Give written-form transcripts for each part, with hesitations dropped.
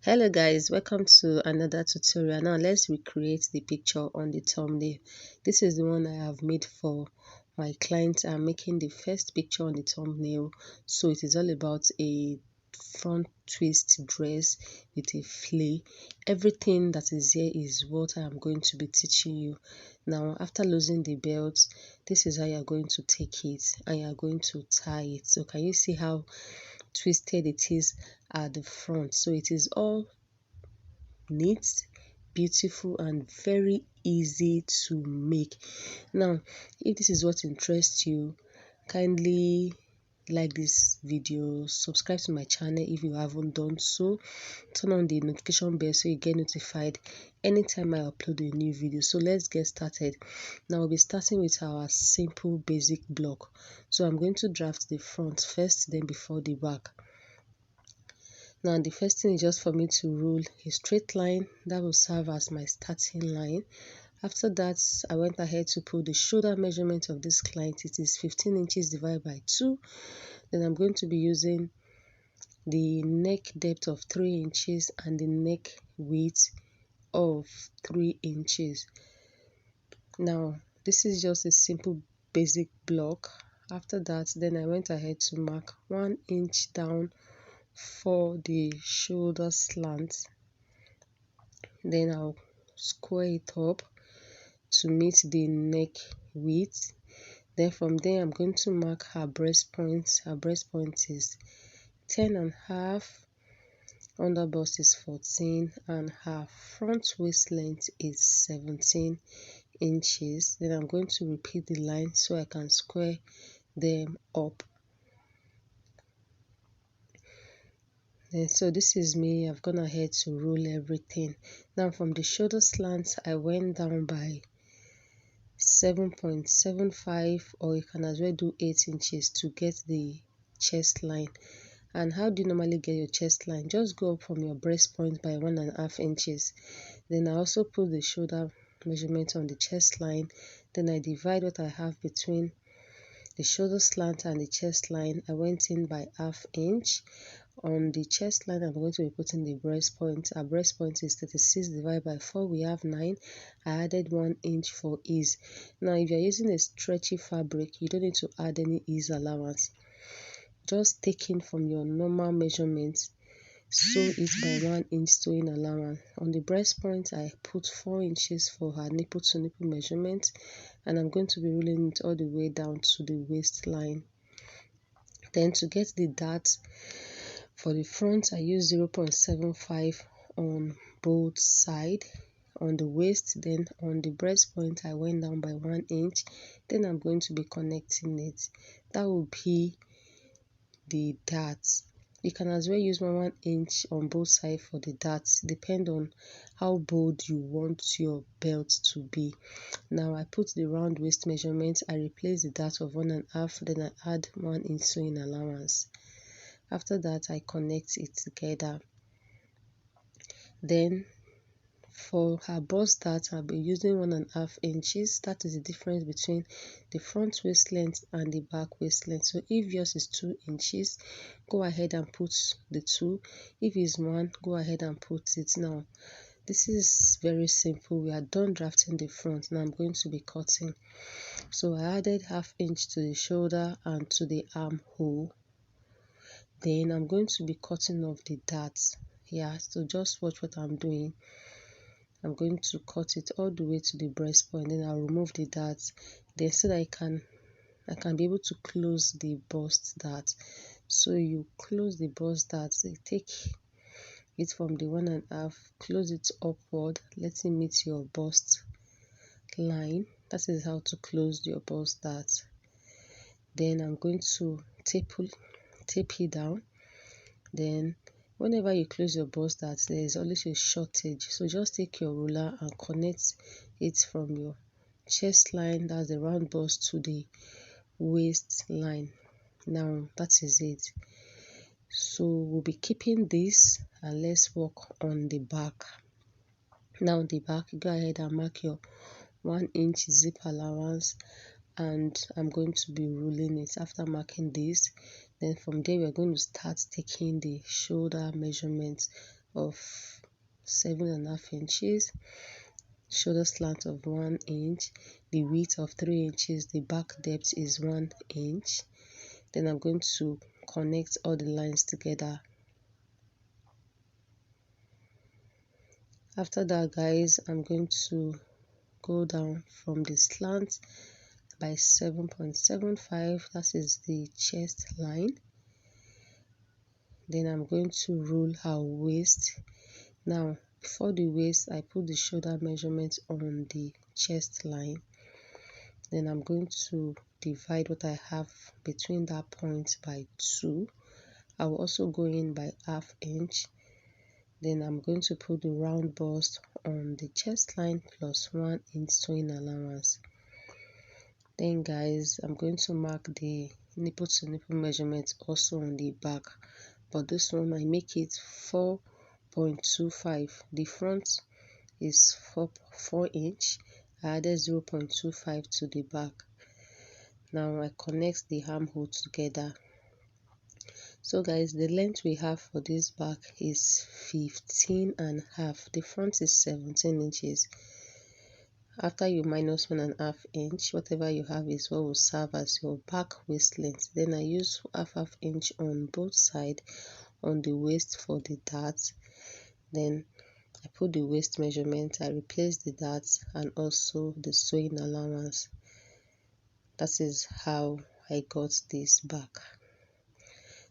Hello guys, welcome to another tutorial. Now let's recreate the picture on the thumbnail. This is the one I have made for my client. I'm making the first picture on the thumbnail, so it is all about a front twist dress with a flare. Everything that is here is what I am going to be teaching you. Now after losing the belt, this is how you are going to take it and you are going to tie it. So can you see how twisted it is at the front? So it is all neat, beautiful, and very easy to make. Now if this is what interests you, kindly like this video, subscribe to my channel if you haven't done so, turn on the notification bell so you get notified anytime I upload a new video. So let's get started. Now we'll be starting with our simple basic block. So I'm going to draft the front first, then before the back. Now the first thing is just for me to rule a straight line that will serve as my starting line. After that, I went ahead to put the shoulder measurement of this client. It is 15 inches divided by 2. Then I'm going to be using the neck depth of 3 inches and the neck width of 3 inches. Now this is just a simple basic block. After that, then I went ahead to mark 1 inch down for the shoulder slant. Then I'll square it up to meet the neck width. Then from there I'm going to mark her breast point. Her breast point is 10.5, under bust is 14, and her front waist length is 17 inches. Then I'm going to repeat the line so I can square them up. Then so this is me. I've gone ahead to rule everything. Now from the shoulder slant I went down by 7.75, or you can as well do 8 inches to get the chest line. And how do you normally get your chest line? Just go up from your breast point by 1.5 inches. Then I also put the shoulder measurement on the chest line. Then I divide what I have between the shoulder slant and the chest line. I went in by 1/2 inch. On the chest line, I'm going to be putting the breast point. Our breast point is 36 divided by 4. We have 9. I added 1 inch for ease. Now, if you're using a stretchy fabric, you don't need to add any ease allowance. Just taking from your normal measurements, sew it by 1 inch sewing allowance. On the breast point, I put 4 inches for her nipple to nipple measurement, and I'm going to be ruling it all the way down to the waistline. Then to get the dart, for the front, I use 0.75 on both sides on the waist. Then on the breast point, I went down by 1 inch. Then I'm going to be connecting it. That will be the dart. You can as well use 1 inch on both sides for the darts, depend on how bold you want your belt to be. Now I put the round waist measurement. I replace the dart of 1.5, then I add 1 inch sewing allowance. After that, I connect it together. Then for her bust dart, I'll be using 1.5 inches. That is the difference between the front waist length and the back waist length. So if yours is 2 inches, go ahead and put the 2. If it's 1, go ahead and put it. Now this is very simple. We are done drafting the front. Now I'm going to be cutting. So I added 1/2 inch to the shoulder and to the armhole. Then I'm going to be cutting off the darts. Yeah, so just watch what I'm doing. I'm going to cut it all the way to the breast point. Then I'll remove the darts. Then so that I can be able to close the bust dart. So you close the bust dart. So take it from the 1.5, close it upward, let it meet your bust line. That is how to close your bust dart. Then I'm going to tape it down. Then whenever you close your bust dart, there is always a shortage. So just take your ruler and connect it from your chest line, that's the round bust, to the waist line. Now that is it. So we'll be keeping this, and let's work on the back. Now the back, go ahead and mark your 1 inch zip allowance, and I'm going to be ruling it. After marking this, then from there we're going to start taking the shoulder measurements. of 7.5 inches, shoulder slant of 1 inch, the width of 3 inches, the back depth is 1 inch. Then I'm going to connect all the lines together. After that, guys, I'm going to go down from the slant by 7.75, that is the chest line. Then I'm going to rule our waist. Now before the waist, I put the shoulder measurement on the chest line. Then I'm going to divide what I have between that point by 2. I will also go in by ½ inch. Then I'm going to put the round bust on the chest line plus 1 inch sewing allowance. Then guys, I'm going to mark the nipple to nipple measurement also on the back, but this one I make it 4.25. the front is 4 inch. I added 0.25 to the back. Now I connect the armhole together. So guys, the length we have for this back is 15.5. The front is 17 inches. After you minus 1.5 inch, whatever you have is what will serve as your back waist length. Then I use ½ inch on both sides on the waist for the darts. Then I put the waist measurement, I replace the darts and also the sewing allowance. That is how I got this back.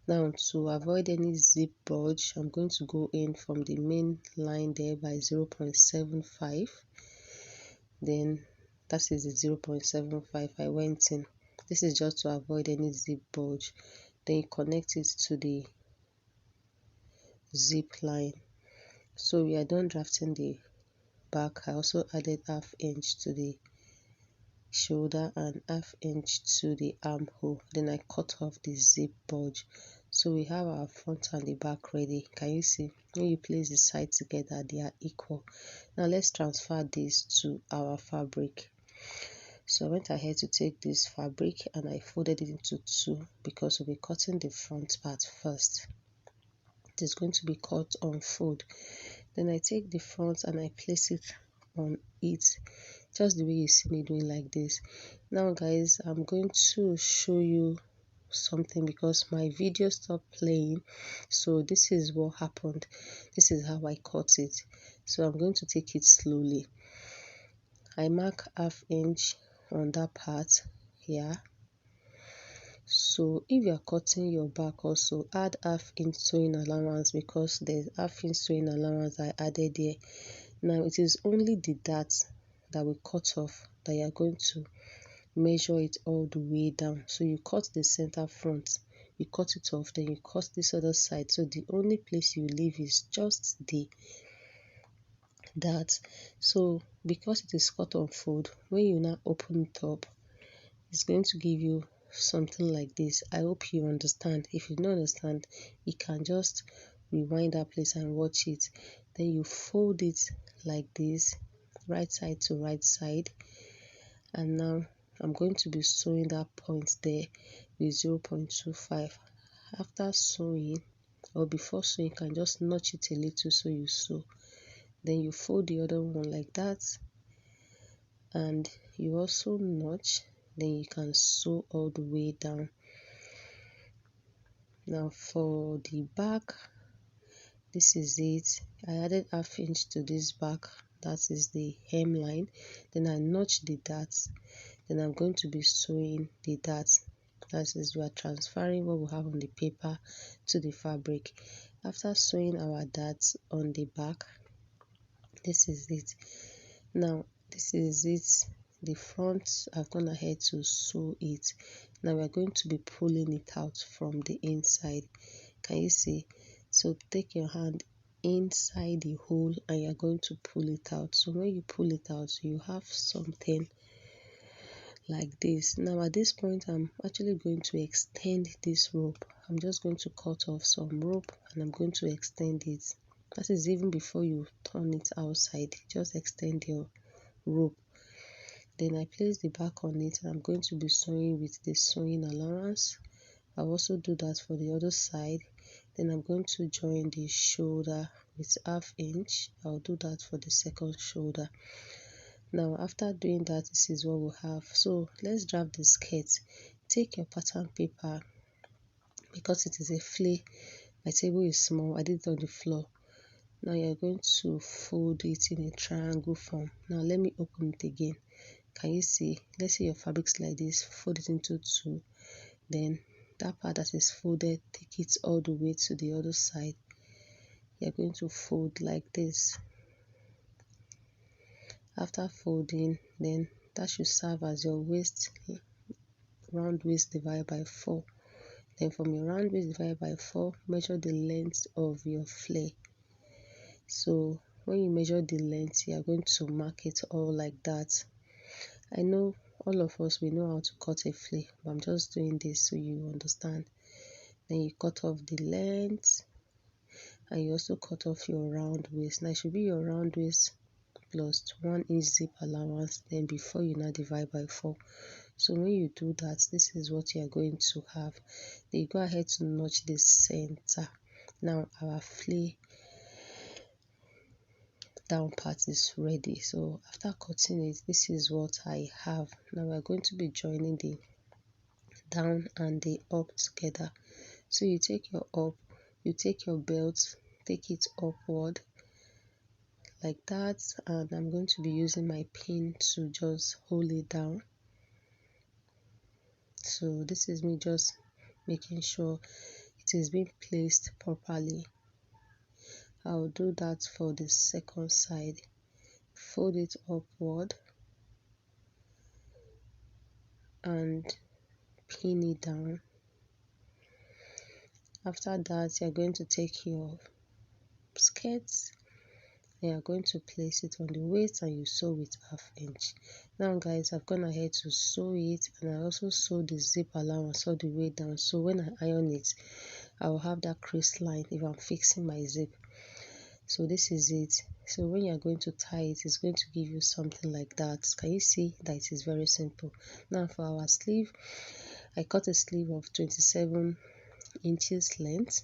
Now to avoid any zip bulge, I'm going to go in from the main line there by 0.75. Then that is the 0.75 I went in. This is just to avoid any zip bulge. Then you connect it to the zip line. So we are done drafting the back. I also added ½ inch to the shoulder and ½ inch to the armhole. Then I cut off the zip bulge. So we have our front and the back ready. Can you see? When you place the sides together, they are equal. Now let's transfer this to our fabric. So I went ahead to take this fabric and I folded it into 2 because we'll be cutting the front part first. It is going to be cut on fold. Then I take the front and I place it on it, just the way you see me doing like this. Now guys, I'm going to show you something because my video stopped playing. So this is what happened. This is how I cut it. So I'm going to take it slowly. I mark ½ inch on that part here. So if you are cutting your back, also add ½ inch sewing allowance because there's ½ inch sewing allowance I added there. Now it is only the darts that we cut off that you are going to measure it all the way down. So you cut the center front, you cut it off, then you cut this other side. So the only place you leave is just the dart. So because it is cut on fold, when you now open it up, it's going to give you something like this. I hope you understand. If you don't understand, you can just rewind that place and watch it. Then you fold it like this, right side to right side. And now I'm going to be sewing that point there with 0.25. After sewing, or before sewing, you can just notch it a little so you sew. Then you fold the other one like that, and you also notch. Then you can sew all the way down. Now for the back, this is it. I added ½ inch to this back, that is the hemline. Then I notch the darts. Then I'm going to be sewing the darts. That is, we are transferring what we have on the paper to the fabric. After sewing our darts on the back, this is it. Now this is it. The front, I've gone ahead to sew it. Now we're going to be pulling it out from the inside. Can you see? So take your hand inside the hole and you're going to pull it out. So when you pull it out, you have something like this. Now at this point, I'm actually going to extend this rope. I'm just going to cut off some rope and I'm going to extend it. That is even before you turn it outside. Just extend your rope. Then I place the back on it and I'm going to be sewing with the sewing allowance. I'll also do that for the other side. Then I'm going to join the shoulder with ½ inch. I'll do that for the second shoulder. Now after doing that, this is what we'll have. So let's draft the skirt. Take your pattern paper. Because it is a flay, my table is small, I did it on the floor. Now you're going to fold it in a triangle form. Now let me open it again. Can you see? Let's say your fabric's like this, fold it into two. Then that part that is folded, take it all the way to the other side. You're going to fold like this. After folding, then that should serve as your waist, round waist divided by 4. Then from your round waist divided by 4, measure the length of your flay. So when you measure the length, you are going to mark it all like that. I know all of us, we know how to cut a flay, but I'm just doing this so you understand. Then you cut off the length, and you also cut off your round waist. Now it should be your round waist plus 1 inch zip allowance, then before you now divide by 4. So when you do that, this is what you are going to have. Then you go ahead to notch the center. Now our flay down part is ready. So after cutting it, this is what I have. Now we're going to be joining the down and the up together. So you take your up, you take your belt, take it upward like that, and I'm going to be using my pin to just hold it down. So this is me just making sure it is being placed properly. I'll do that for the second side. Fold it upward and pin it down. After that, you're going to take your skirts, you are going to place it on the waist, and you sew with ½ inch. Now guys, I've gone ahead to sew it, and I also sew the zip allowance all the way down, so when I iron it, I will have that crease line if I'm fixing my zip. So this is it. So when you're going to tie it, it's going to give you something like that. Can you see that it is very simple? Now for our sleeve, I cut a sleeve of 27 inches length.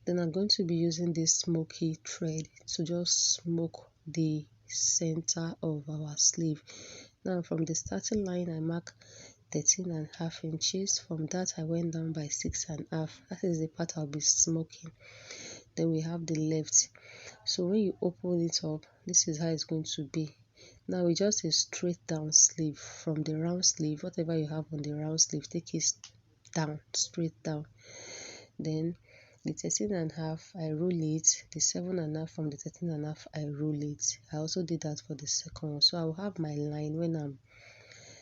Then I'm going to be using this smoky thread to just smoke the center of our sleeve. Now from the starting line, I mark 13.5 inches. From that, I went down by 6.5. That is the part I'll be smoking. Then we have the left. So when you open it up, this is how it's going to be. Now it's just a straight down sleeve. From the round sleeve, whatever you have on the round sleeve, take it down, straight down. Then the 13.5, I roll it. The 7.5 from the 13.5, I roll it. I also did that for the second one. So I will have my line when I'm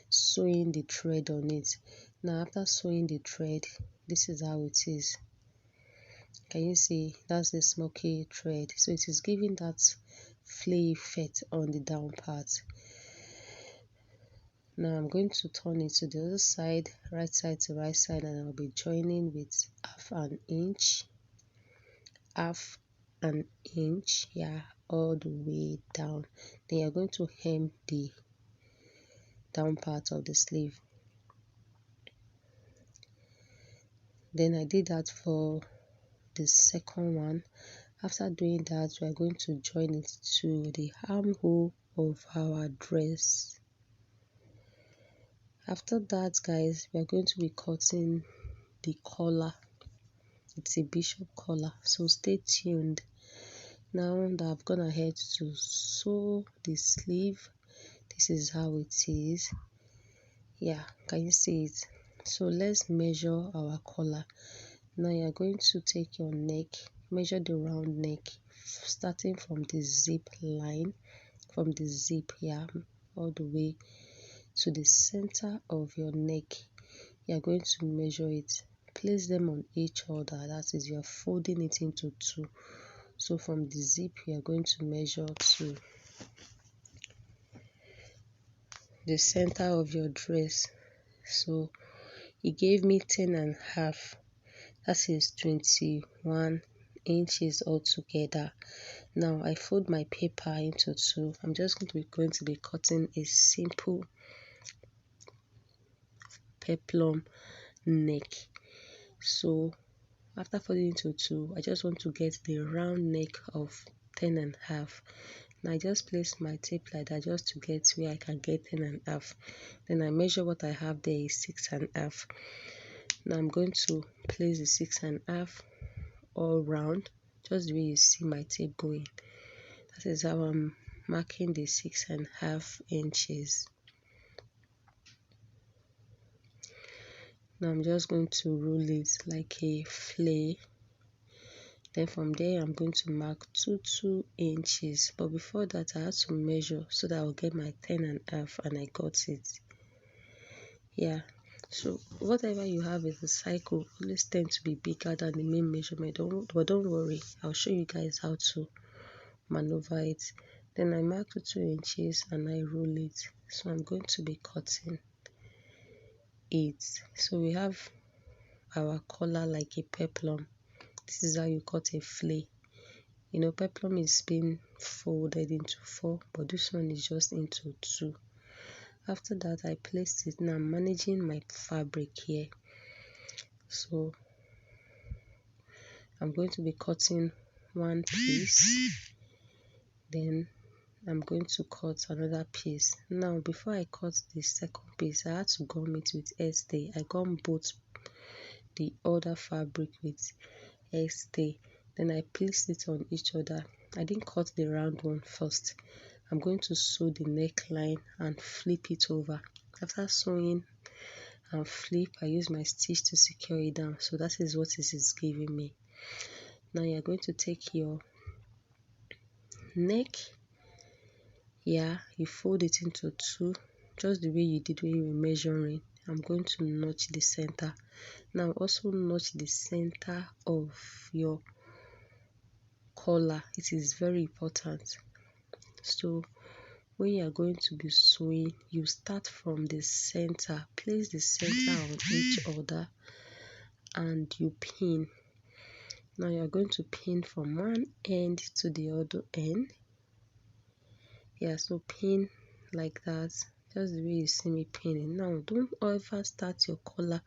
sewing the thread on it. Now after sewing the thread, this is how it is. Can you see? That's the smoky thread. So it is giving that flay effect on the down part. Now I'm going to turn it to the other side, right side to right side, and I'll be joining with ½ inch, ½ inch, yeah, all the way down. Then you're going to hem the down part of the sleeve. Then I did that for the second one. After doing that, we are going to join it to the armhole of our dress. After that, guys, we are going to be cutting the collar. It's a bishop collar, so stay tuned. Now that I've gone ahead to sew the sleeve, this is how it is. Yeah, can you see it? So let's measure our collar. Now you're going to take your neck, measure the round neck, starting from the zip line, from the zip here, all the way to the center of your neck. You're going to measure it. Place them on each other. That is, you're folding it into two. So from the zip, you're going to measure to the center of your dress. So it gave me 10.5. That is 21 inches altogether. Now I fold my paper into two. I'm just going to be cutting a simple peplum neck. So After folding into 2, I just want to get the round neck of 10.5. Now I just place my tape like that just to get where I can get 10.5. Then I measure what I have there is 6.5. Now I'm going to place the 6.5 all round, just the way you see my tape going. That is how I'm marking the 6.5 inches. Now I'm just going to roll it like a flay. Then from there I'm going to mark 2 inches. But before that I had to measure so that I'll get my 10.5, and I got it. Yeah. So whatever you have in the cycle always tend to be bigger than the main measurement. But don't worry, I'll show you guys how to maneuver it. Then I mark 2 inches and I roll it. So I'm going to be cutting it. So we have our collar like a peplum. This is how you cut a flay. You know, peplum is being folded into 4, but this one is just into 2. After that I placed it. Now I'm managing my fabric here. So I'm going to be cutting one piece, then I'm going to cut another piece. Now before I cut the second piece, I had to gum it with hairstay. I gum both the other fabric with hairstay, then I placed it on each other. I didn't cut the round one first. I'm going to sew the neckline and flip it over. After sewing and flip, I use my stitch to secure it down. So that is what it is giving me. Now you're going to take your neck, you fold it into 2, just the way you did when you were measuring. I'm going to notch the center. Now also notch the center of your collar. It is very important. So when you are going to be sewing, you start from the center, place the center on each other, and you pin. Now you are going to pin from one end to the other end. So pin like that, just the way you see me pinning. Now don't ever start your collar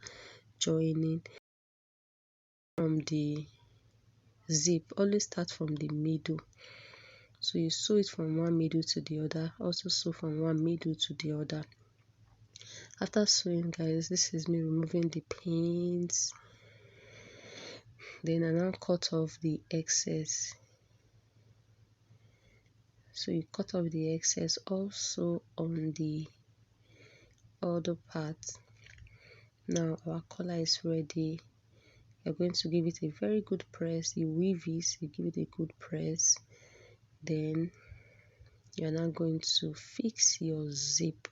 joining from the zip, always start from the middle. So you sew it from one middle to the other, also sew from one middle to the other. After sewing, guys, this is me removing the pins. Then I now cut off the excess. So you cut off the excess also on the other part. Now our collar is ready. You're going to give it a very good press. You weave it, you give it a good press. Then you're now going to fix your zip.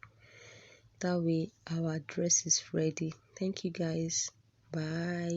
That way our dress is ready. Thank you guys. Bye.